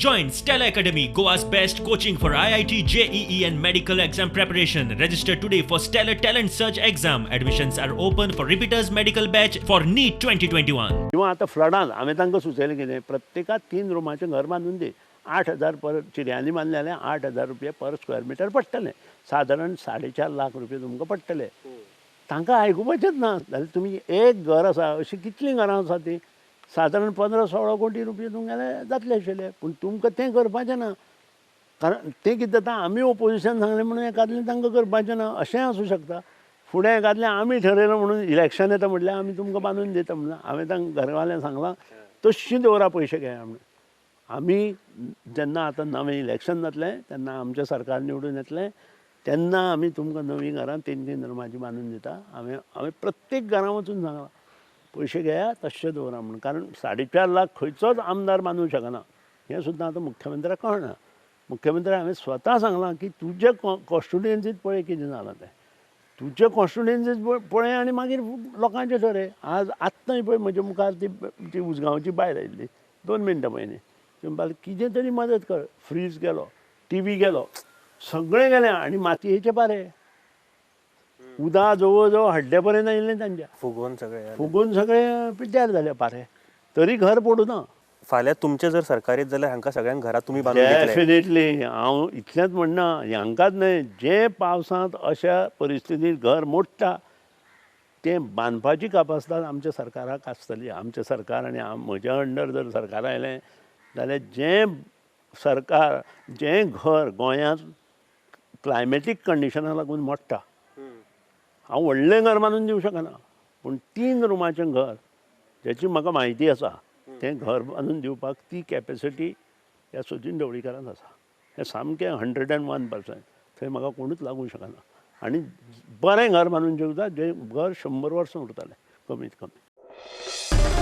Join Stella Academy, Goa's best coaching for IIT, JEE, and medical exam preparation. Register today for Stellar Talent Search exam. Admissions are open for repeaters medical batch for NEET 2021. किंवा आता फ्लडान आम्ही तांकां सुचयलें कितें प्रत्येकाक 3 रुमाचें घर बांदून दी 8,000 पर चिऱ्यांनी बांदलें जाल्यार 8,000 रुपया पर स्क्वेअर मिटर पडटलें सादारण 4.5 लाख रुपया तुमकां पडटले तांकां आयकुपाचेंच ना जाल्यार तुमी एक घर आसा अशीं कितलीं घरां आसा तीं सादारण 15-16 कोटी रुपया तुमगेले जातले आशिल्ले पूण तुमकां तें करपाचें ना कारण तें कितें जाता आमी ओपोजिशन सांगलें म्हणून एकादलें तांकां करपाचें ना अशेंय आसूं शकता फुडें एकादलें आमी ठरयलें म्हणून इलेक्शन येता म्हटल्यार आमी तुमकां बांदून दिता म्हणून हांवें तांकां घरवाल्यांक सांगलां तश्शीं दवरा पयशे घेया म्हणून आमी जेन्ना आतां नवें इलेक्शन जातलें तेन्ना आमचें सरकार निवडून येतलें तेन्ना आमी तुमकां नवीं घरां 3-3 रुमाचीं बांदून दिता हांवें प्रत्येक घरां वचून सांगलां पयशे घेया तश्शे दवरा म्हणून कारण 4.5 लाख खंयचोच आमदार बांदूंक शकना हें सुद्दां आतां मुख्यमंत्र्याक कळना मुख्यमंत्र्याक हांवें स्वता सांगलां की तुजे कॉन्स्टिट्युएन्सींत पळय कितें जालां तें तुजे कॉन्स्टिट्युएन्सींत पळय आनी मागीर लोकांचें ठरय आज आत्तांय पळय म्हज्या मुखार ती उजगांवची बायल आयिल्ली 2 मिनटां पयलीं ती म्हणपाली कितें तरी मदत कर फ्रीज गेलो टी.व्ही. गेलो सगळें गेलें आनी मातयेचे पारे उदक जवळ जवळ हड्ड्या पर्यंत आयिल्लें तांच्या फुगून सगळें पिड्ड्यार जाले पारे तरी घर पडूं ना फाल्यां तुमचें जर सरकार येत जाल्यार हांकां सगळ्यांक घरां तुमी बांदून दितले डेफिनेटली हांव इतलेंच म्हणना हांकांच न्हय जे पावसांत अशा परिस्थितींत घर मोडटा तें बांदपाची कपासिटी आमच्या सरकाराक आसतली आमचें सरकार आनी म्हज्या अंडर जर सरकार आयलें जाल्यार जें घर गोंयांत क्लायमेटीक कंडिशनाक लागून मोडटा हांव व्हडलें घर बांदून दिवंक शकना पूण 3 रुमाचें घर जाची म्हाका म्हायती आसा तें घर बांदून दिवपाक ती कॅपेसिटी ह्या सचिन ढवळीकरांत आसा हें सामकें 101% थंय म्हाका कोणूच लागूंक शकना आनी बरें घर बांदून दिवता जें घर 100 वर्सां उरतलें कमीत कमी